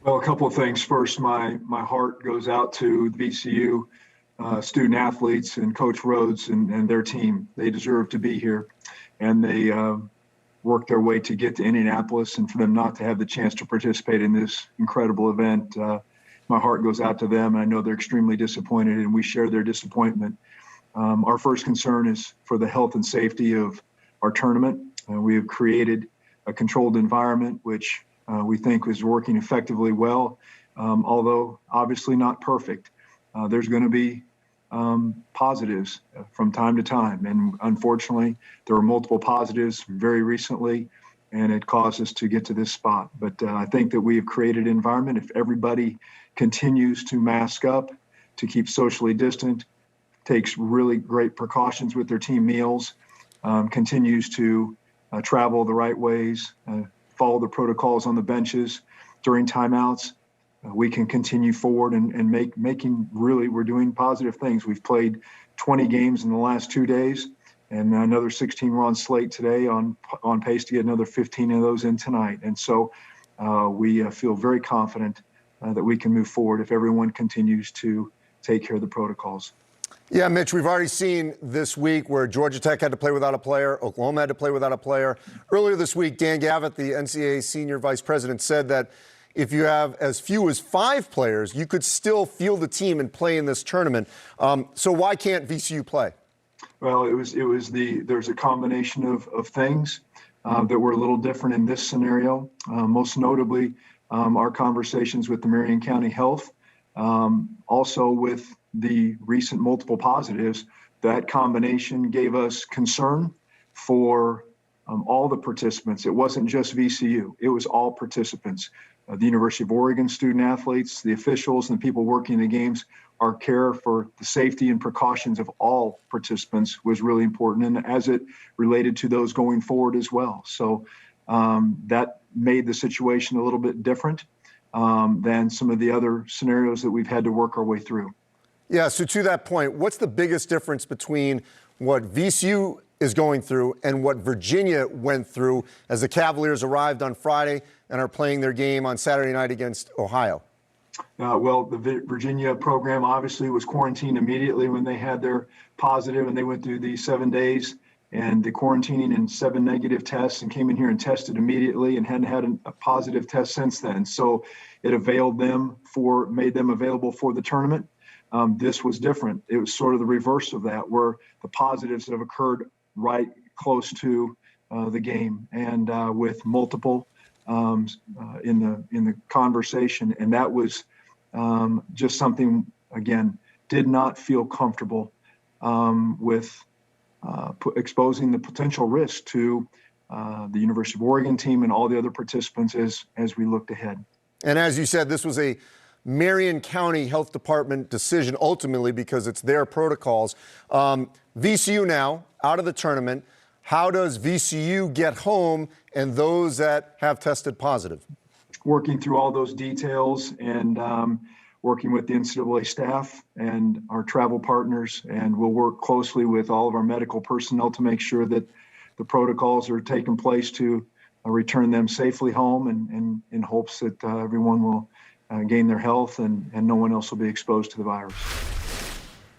Well, a couple of things. First, my heart goes out to the VCU student athletes and Coach Rhodes and their team. They deserve to be here, and they worked their way to get to Indianapolis, and for them not to have the chance to participate in this incredible event, my heart goes out to them. I know they're extremely disappointed, and we share their disappointment. Our first concern is for the health and safety of our tournament. We have created a controlled environment, which we think is working effectively well, although obviously not perfect. There's going to be positives from time to time, and unfortunately, there were multiple positives very recently, and it caused us to get to this spot. But I think that we have created an environment. If everybody continues to mask up, to keep socially distant, takes really great precautions with their team meals, continues to travel the right ways, follow the protocols on the benches during timeouts, we can continue forward and making really, we're doing positive things. We've played 20 games in the last 2 days, and another 16 were on slate today, on pace to get another 15 of those in tonight. And so we feel very confident that we can move forward if everyone continues to take care of the protocols. Yeah, Mitch, we've already seen this week where Georgia Tech had to play without a player, Oklahoma had to play without a player. Earlier this week, Dan Gavitt, the NCAA senior vice president, said that if you have as few as 5 players, you could still field the team and play in this tournament. So why can't VCU play? Well, there's a combination of things that were a little different in this scenario. Most notably, our conversations with the Marion County Health, also with the recent multiple positives. That combination gave us concern for all the participants. It wasn't just VCU, it was all participants. The University of Oregon student athletes, the officials, and the people working the games. Our care for the safety and precautions of all participants was really important, and as it related to those going forward as well. So that made the situation a little bit different than some of the other scenarios that we've had to work our way through. Yeah, so to that point, what's the biggest difference between what VCU is going through and what Virginia went through as the Cavaliers arrived on Friday and are playing their game on Saturday night against Ohio? Well, the Virginia program obviously was quarantined immediately when they had their positive, and they went through the 7 days and the quarantining and 7 negative tests, and came in here and tested immediately and hadn't had a positive test since then. So it made them available for the tournament. This was different. It was sort of the reverse of that, where the positives that have occurred right close to the game, and with multiple in the conversation, and that was just something, again, did not feel comfortable with exposing the potential risk to the University of Oregon team and all the other participants as we looked ahead. And as you said, this was a Marion County Health Department decision ultimately because it's their protocols. VCU now out of the tournament. How does VCU get home and those that have tested positive? Working through all those details and working with the NCAA staff and our travel partners, and we'll work closely with all of our medical personnel to make sure that the protocols are taking place to return them safely home, and in hopes that everyone will gain their health and no one else will be exposed to the virus.